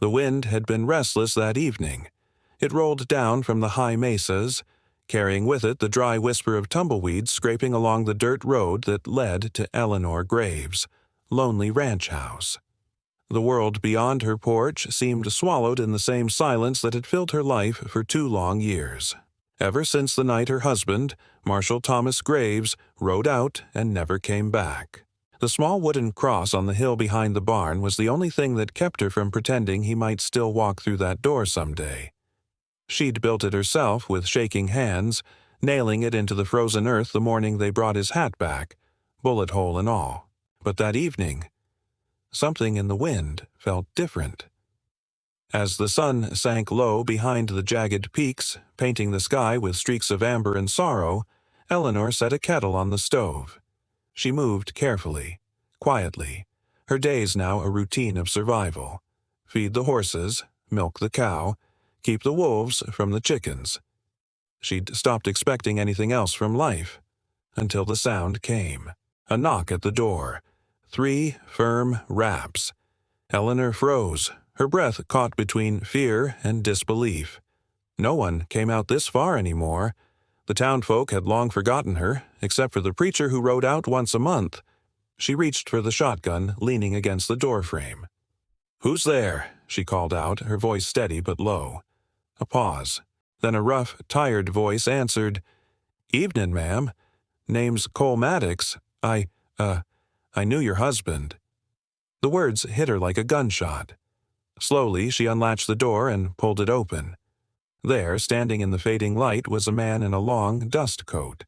The wind had been restless that evening. It rolled down from the high mesas, carrying with it the dry whisper of tumbleweeds scraping along the dirt road that led to Eleanor Graves' lonely ranch house. The world beyond her porch seemed swallowed in the same silence that had filled her life for 2 long years, ever since the night her husband, Marshal Thomas Graves, rode out and never came back. The small wooden cross on the hill behind the barn was the only thing that kept her from pretending he might still walk through that door someday. She'd built it herself with shaking hands, nailing it into the frozen earth the morning they brought his hat back, bullet hole and all. But that evening, something in the wind felt different. As the sun sank low behind the jagged peaks, painting the sky with streaks of amber and sorrow, Eleanor set a kettle on the stove. She moved carefully, quietly, her days now a routine of survival. Feed the horses, milk the cow, keep the wolves from the chickens. She'd stopped expecting anything else from life, until the sound came. A knock at the door. 3 firm raps. Eleanor froze, her breath caught between fear and disbelief. No one came out this far anymore. The townfolk had long forgotten her, except for the preacher who rode out once a month. She reached for the shotgun, leaning against the doorframe. "Who's there?" she called out, her voice steady but low. A pause. Then a rough, tired voice answered, "Evenin', ma'am. Name's Cole Maddox. I knew your husband." The words hit her like a gunshot. Slowly, she unlatched the door and pulled it open. There, standing in the fading light, was a man in a long dust coat.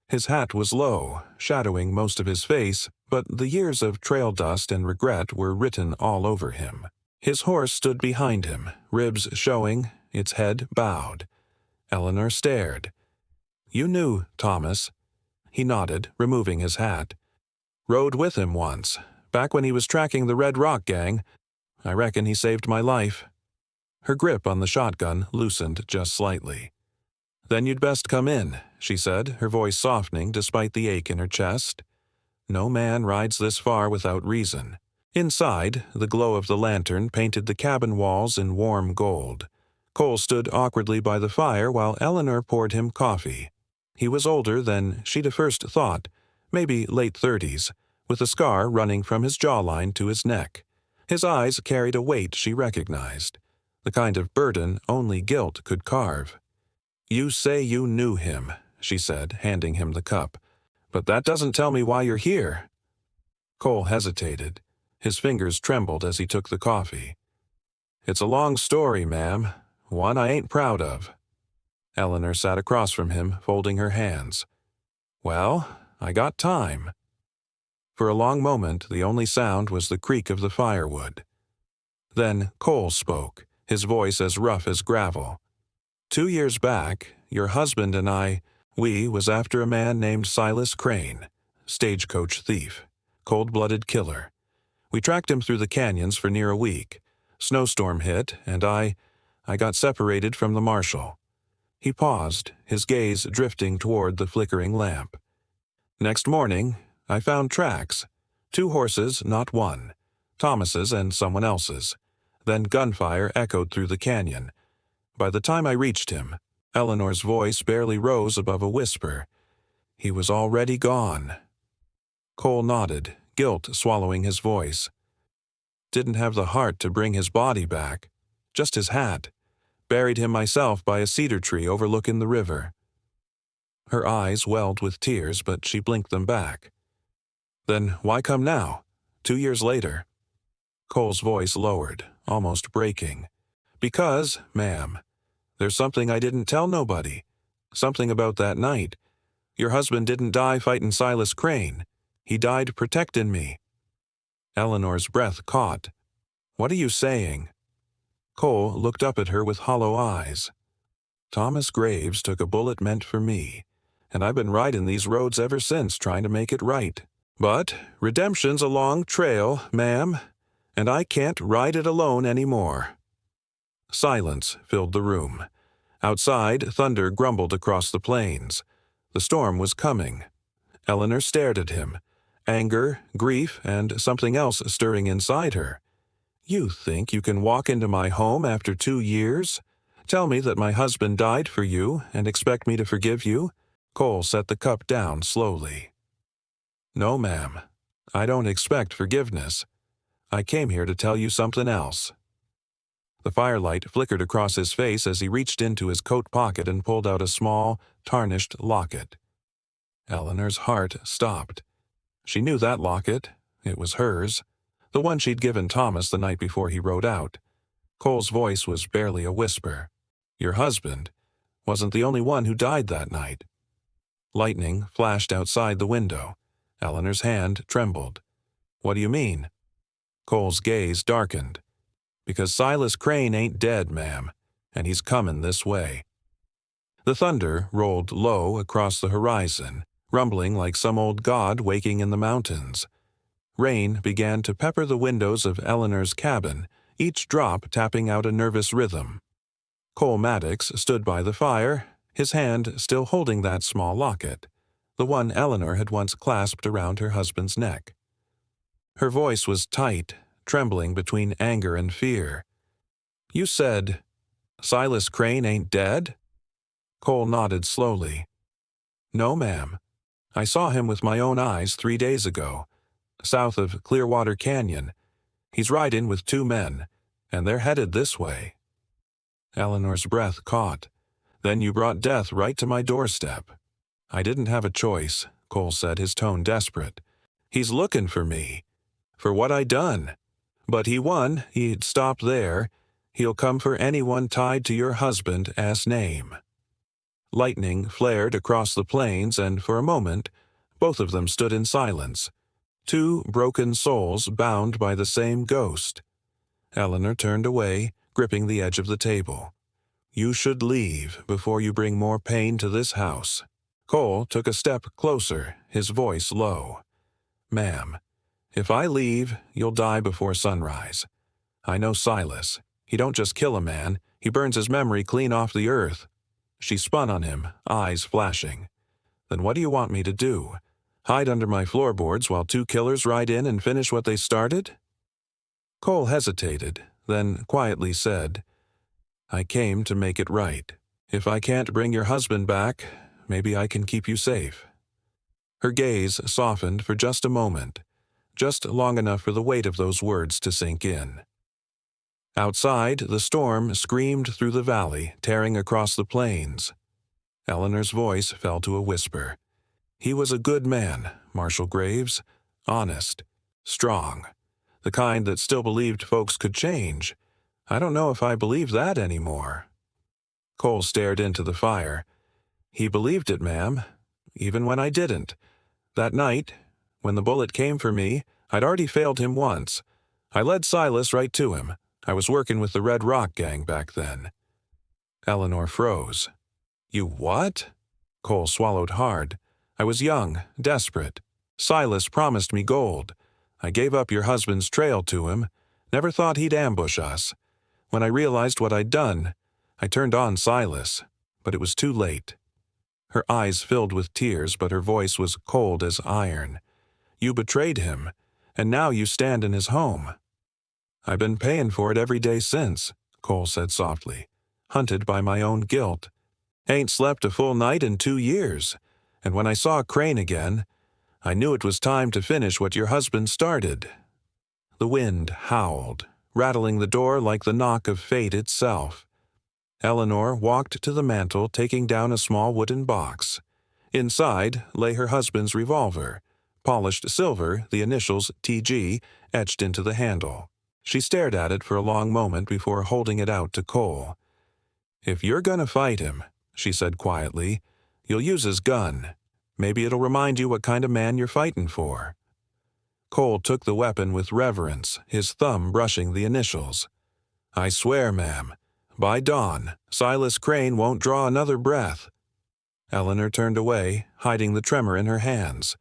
His hat was low, shadowing most of his face, but the years of trail dust and regret were written all over him. His horse stood behind him, ribs showing, its head bowed. Eleanor stared. "You knew Thomas." He nodded, removing his hat. "Rode with him once, back when he was tracking the Red Rock gang. I reckon he saved my life." Her grip on the shotgun loosened just slightly. "Then you'd best come in," she said, her voice softening despite the ache in her chest. No man rides this far without reason. Inside, the glow of the lantern painted the cabin walls in warm gold. Cole stood awkwardly by the fire while Eleanor poured him coffee. He was older than she'd at first thought, maybe late 30s, with a scar running from his jawline to his neck. His eyes carried a weight she recognized, the kind of burden only guilt could carve. "You say you knew him," she said, handing him the cup. "But that doesn't tell me why you're here." Cole hesitated. His fingers trembled as he took the coffee. "It's a long story, ma'am. One I ain't proud of." Eleanor sat across from him, folding her hands. "Well, I got time." For a long moment, the only sound was the creak of the firewood. Then Cole spoke, his voice as rough as gravel. 2 years back, your husband and we was after a man named Silas Crane, stagecoach thief, cold-blooded killer. We tracked him through the canyons for near a week. Snowstorm hit, and I got separated from the marshal." He paused, his gaze drifting toward the flickering lamp. "Next morning, I found tracks. 2 horses, not one. Thomas's and someone else's. Then gunfire echoed through the canyon. By the time I reached him, Eleanor's voice barely rose above a whisper. He was already gone." Cole nodded, guilt swallowing his voice. "Didn't have the heart to bring his body back. Just his hat. Buried him myself by a cedar tree overlooking the river." Her eyes welled with tears, but she blinked them back. "Then why come now, 2 years later?" Cole's voice lowered, almost breaking. "Because, ma'am, there's something I didn't tell nobody. Something about that night. Your husband didn't die fighting Silas Crane. He died protecting me." Eleanor's breath caught. "What are you saying?" Cole looked up at her with hollow eyes. "Thomas Graves took a bullet meant for me, and I've been riding these roads ever since trying to make it right. But redemption's a long trail, ma'am, and I can't ride it alone anymore." Silence filled the room. Outside, thunder grumbled across the plains. The storm was coming. Eleanor stared at him, anger, grief, and something else stirring inside her. You think you can walk into my home after 2 years? Tell me that my husband died for you and expect me to forgive you? Cole set the cup down slowly. No, ma'am. I don't expect forgiveness. I came here to tell you something else. The firelight flickered across his face as he reached into his coat pocket and pulled out a small, tarnished locket. Eleanor's heart stopped. She knew that locket. It was hers. The one she'd given Thomas the night before he rode out. Cole's voice was barely a whisper. Your husband wasn't the only one who died that night. Lightning flashed outside the window. Eleanor's hand trembled. What do you mean? Cole's gaze darkened. Because Silas Crane ain't dead, ma'am, and he's comin' this way. The thunder rolled low across the horizon, rumbling like some old god waking in the mountains. Rain began to pepper the windows of Eleanor's cabin, each drop tapping out a nervous rhythm. Cole Maddox stood by the fire, his hand still holding that small locket, the one Eleanor had once clasped around her husband's neck. Her voice was tight, trembling between anger and fear. You said, Silas Crane ain't dead? Cole nodded slowly. No, ma'am. I saw him with my own eyes 3 days ago, south of Clearwater Canyon. He's riding with 2 men, and they're headed this way. Eleanor's breath caught. Then you brought death right to my doorstep. I didn't have a choice, Cole said, his tone desperate. He's looking for me, for what I done. But he won, he'd stop there. He'll come for anyone tied to your husband's name. Lightning flared across the plains, and for a moment, both of them stood in silence. 2 broken souls bound by the same ghost. Eleanor turned away, gripping the edge of the table. You should leave before you bring more pain to this house. Cole took a step closer, his voice low. Ma'am, if I leave, you'll die before sunrise. I know Silas. He don't just kill a man, he burns his memory clean off the earth. She spun on him, eyes flashing. Then what do you want me to do? Hide under my floorboards while 2 killers ride in and finish what they started? Cole hesitated, then quietly said, I came to make it right. If I can't bring your husband back, maybe I can keep you safe. Her gaze softened for just a moment, just long enough for the weight of those words to sink in. Outside, the storm screamed through the valley, tearing across the plains. Eleanor's voice fell to a whisper. He was a good man, Marshal Graves. Honest, strong. The kind that still believed folks could change. I don't know if I believe that anymore. Cole stared into the fire. He believed it, ma'am, even when I didn't. That night, when the bullet came for me, I'd already failed him once. I led Silas right to him. I was working with the Red Rock gang back then. Eleanor froze. You what? Cole swallowed hard. I was young, desperate. Silas promised me gold. I gave up your husband's trail to him. Never thought he'd ambush us. When I realized what I'd done, I turned on Silas, but it was too late. Her eyes filled with tears, but her voice was cold as iron. You betrayed him, and now you stand in his home. I've been paying for it every day since, Cole said softly, hunted by my own guilt. Ain't slept a full night in 2 years, and when I saw Crane again, I knew it was time to finish what your husband started. The wind howled, rattling the door like the knock of fate itself. Eleanor walked to the mantel, taking down a small wooden box. Inside lay her husband's revolver, polished silver, the initials TG etched into the handle. She stared at it for a long moment before holding it out to Cole. If you're gonna fight him, she said quietly, you'll use his gun. Maybe it'll remind you what kind of man you're fighting for. Cole took the weapon with reverence, his thumb brushing the initials. I swear, ma'am, by dawn, Silas Crane won't draw another breath. Eleanor turned away, hiding the tremor in her hands.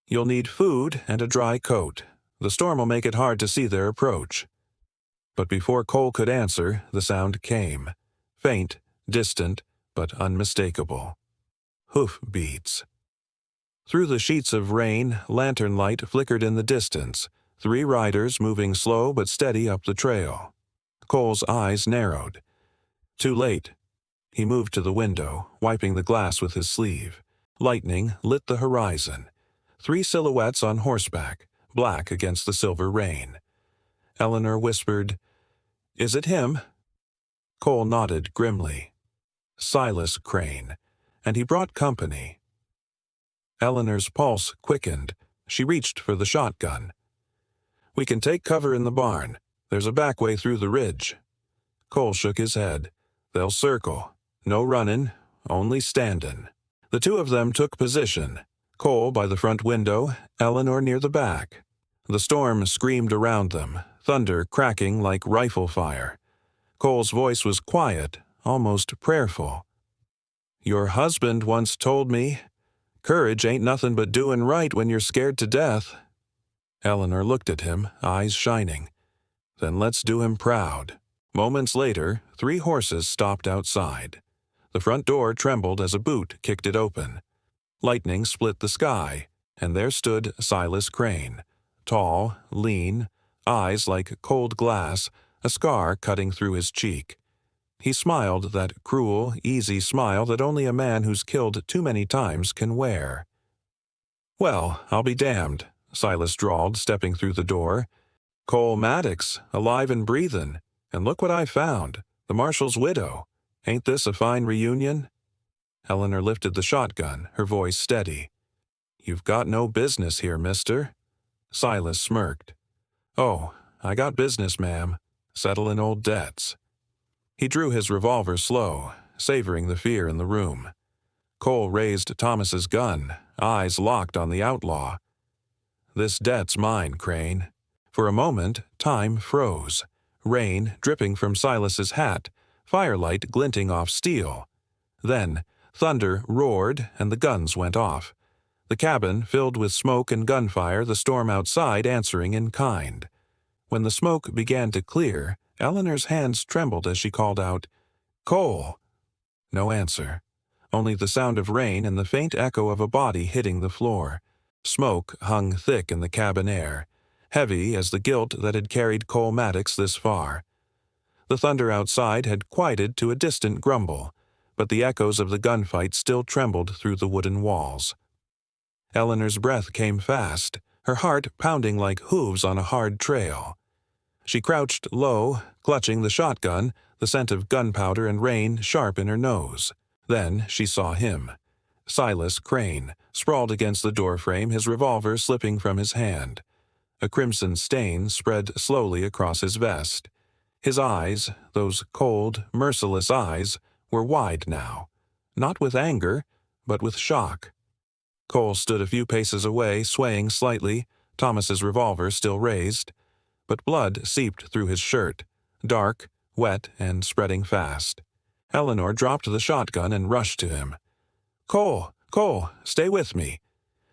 You'll need food and a dry coat. The storm will make it hard to see their approach. But before Cole could answer, the sound came. Faint, distant, but unmistakable. Hoof beats. Through the sheets of rain, lantern light flickered in the distance, 3 riders moving slow but steady up the trail. Cole's eyes narrowed. Too late. He moved to the window, wiping the glass with his sleeve. Lightning lit the horizon. 3 silhouettes on horseback, black against the silver rain. Eleanor whispered, "Is it him?" Cole nodded grimly. Silas Crane, and he brought company. Eleanor's pulse quickened. She reached for the shotgun. "We can take cover in the barn. There's a back way through the ridge." Cole shook his head. "They'll circle. No runnin', only standin'." The 2 of them took position, Cole by the front window, Eleanor near the back. The storm screamed around them, thunder cracking like rifle fire. Cole's voice was quiet, almost prayerful. "Your husband once told me, courage ain't nothing but doin' right when you're scared to death." Eleanor looked at him, eyes shining. "Then let's do him proud." Moments later, 3 horses stopped outside. The front door trembled as a boot kicked it open. Lightning split the sky, and there stood Silas Crane, tall, lean, eyes like cold glass, a scar cutting through his cheek. He smiled that cruel, easy smile that only a man who's killed too many times can wear. "Well, I'll be damned," Silas drawled, stepping through the door. "Cole Maddox, alive and breathin', and look what I found, the marshal's widow. Ain't this a fine reunion?" Eleanor lifted the shotgun, her voice steady. "You've got no business here, mister." Silas smirked. "Oh, I got business, ma'am. Settlin' old debts." He drew his revolver slow, savoring the fear in the room. Cole raised Thomas's gun, eyes locked on the outlaw. "This debt's mine, Crane." For a moment, time froze. Rain dripping from Silas's hat, firelight glinting off steel. Then, thunder roared and the guns went off. The cabin filled with smoke and gunfire, the storm outside answering in kind. When the smoke began to clear, Eleanor's hands trembled as she called out, "Cole!" No answer. Only the sound of rain and the faint echo of a body hitting the floor. Smoke hung thick in the cabin air, heavy as the guilt that had carried Cole Maddox this far. The thunder outside had quieted to a distant grumble, but the echoes of the gunfight still trembled through the wooden walls. Eleanor's breath came fast, her heart pounding like hooves on a hard trail. She crouched low, clutching the shotgun, the scent of gunpowder and rain sharp in her nose. Then she saw him. Silas Crane, sprawled against the doorframe, his revolver slipping from his hand. A crimson stain spread slowly across his vest. His eyes, those cold, merciless eyes, were wide now, not with anger, but with shock. Cole stood a few paces away, swaying slightly, Thomas's revolver still raised, but blood seeped through his shirt, dark, wet, and spreading fast. Eleanor dropped the shotgun and rushed to him. "Cole, Cole, stay with me."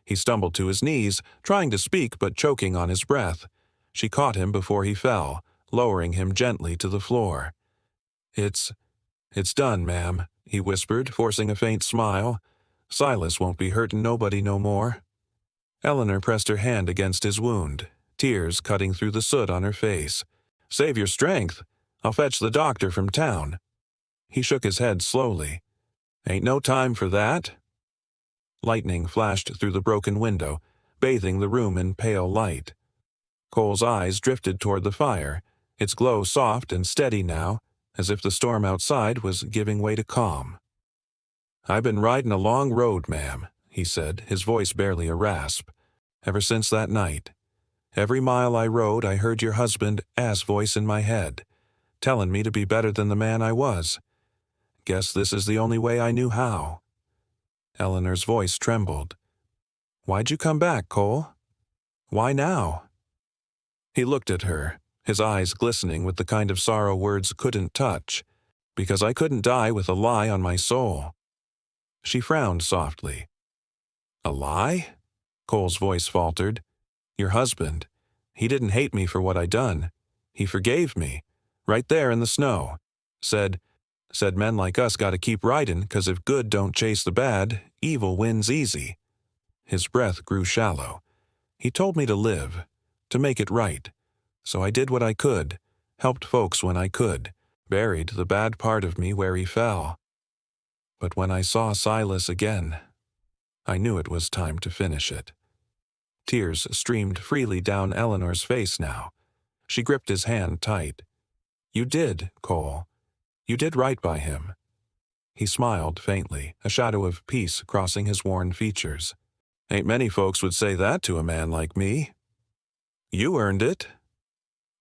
He stumbled to his knees, trying to speak but choking on his breath. She caught him before he fell, lowering him gently to the floor. It's done, ma'am," he whispered, forcing a faint smile. "Silas won't be hurtin' nobody no more." Eleanor pressed her hand against his wound, tears cutting through the soot on her face. "Save your strength. I'll fetch the doctor from town." He shook his head slowly. "Ain't no time for that." Lightning flashed through the broken window, bathing the room in pale light. Cole's eyes drifted toward the fire, its glow soft and steady now, as if the storm outside was giving way to calm. "I've been riding a long road, ma'am," he said, his voice barely a rasp, "ever since that night. Every mile I rode I heard your husband's voice in my head, telling me to be better than the man I was. Guess this is the only way I knew how." Eleanor's voice trembled. "Why'd you come back, Cole? Why now?" He looked at her, his eyes glistening with the kind of sorrow words couldn't touch. "Because I couldn't die with a lie on my soul." She frowned softly. "A lie?" Cole's voice faltered. "Your husband. He didn't hate me for what I done. He forgave me, right there in the snow. Said men like us gotta keep riding, 'cause if good don't chase the bad, evil wins easy." His breath grew shallow. "He told me to live. to make it right. So I did what I could, helped folks when I could, buried the bad part of me where he fell. But when I saw Silas again, I knew it was time to finish it. Tears streamed freely down Eleanor's face now. She gripped his hand tight. You did, Cole. You did right by him. He smiled faintly, a shadow of peace crossing his worn features. Ain't many folks would say that to a man like me. You earned it.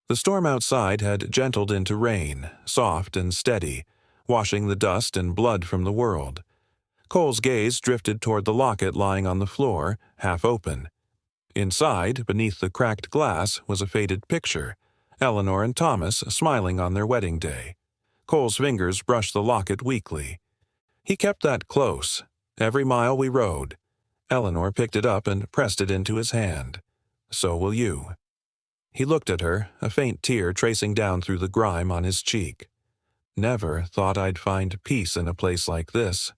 The storm outside had gentled into rain, soft and steady, washing the dust and blood from the world. Cole's gaze drifted toward the locket lying on the floor, half open. Inside, beneath the cracked glass, was a faded picture, Eleanor and Thomas smiling on their wedding day. Cole's fingers brushed the locket weakly. He kept that close. Every mile we rode. Eleanor picked it up and pressed it into his hand. So will you. He looked at her, a faint tear tracing down through the grime on his cheek. Never thought I'd find peace in a place like this.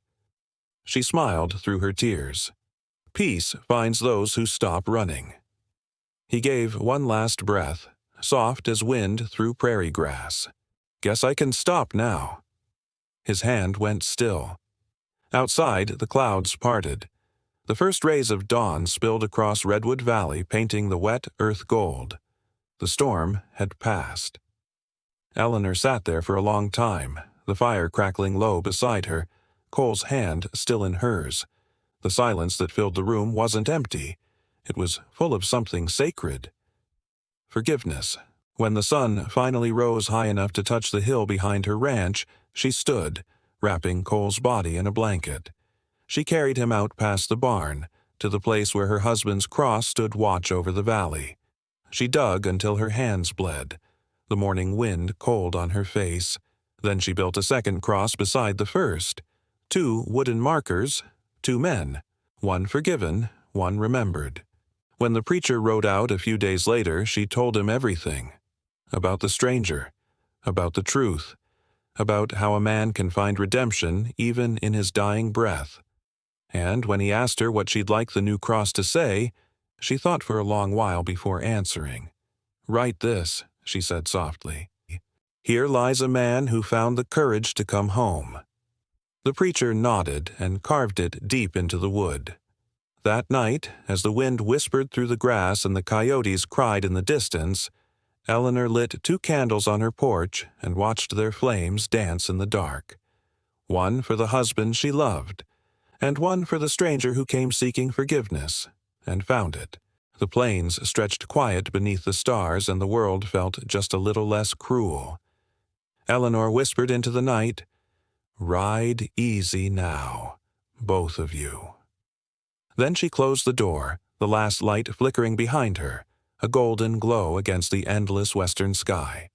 She smiled through her tears. Peace finds those who stop running. He gave one last breath, soft as wind through prairie grass. Guess I can stop now. His hand went still. Outside, the clouds parted. The first rays of dawn spilled across Redwood Valley, painting the wet earth gold. The storm had passed. Eleanor sat there for a long time, the fire crackling low beside her, Cole's hand still in hers. The silence that filled the room wasn't empty. It was full of something sacred. Forgiveness. When the sun finally rose high enough to touch the hill behind her ranch, she stood, wrapping Cole's body in a blanket. She carried him out past the barn, to the place where her husband's cross stood watch over the valley. She dug until her hands bled, the morning wind cold on her face. Then she built a second cross beside the first. 2 wooden markers, 2 men, one forgiven, one remembered. When the preacher rode out a few days later, she told him everything. About the stranger, about the truth, about how a man can find redemption even in his dying breath. And when he asked her what she'd like the new cross to say, she thought for a long while before answering. Write this, she said softly. Here lies a man who found the courage to come home. The preacher nodded and carved it deep into the wood. That night, as the wind whispered through the grass and the coyotes cried in the distance, Eleanor lit 2 candles on her porch and watched their flames dance in the dark. One for the husband she loved, and one for the stranger who came seeking forgiveness, and found it. The plains stretched quiet beneath the stars, and the world felt just a little less cruel. Eleanor whispered into the night, Ride easy now, both of you. Then she closed the door, the last light flickering behind her, a golden glow against the endless western sky.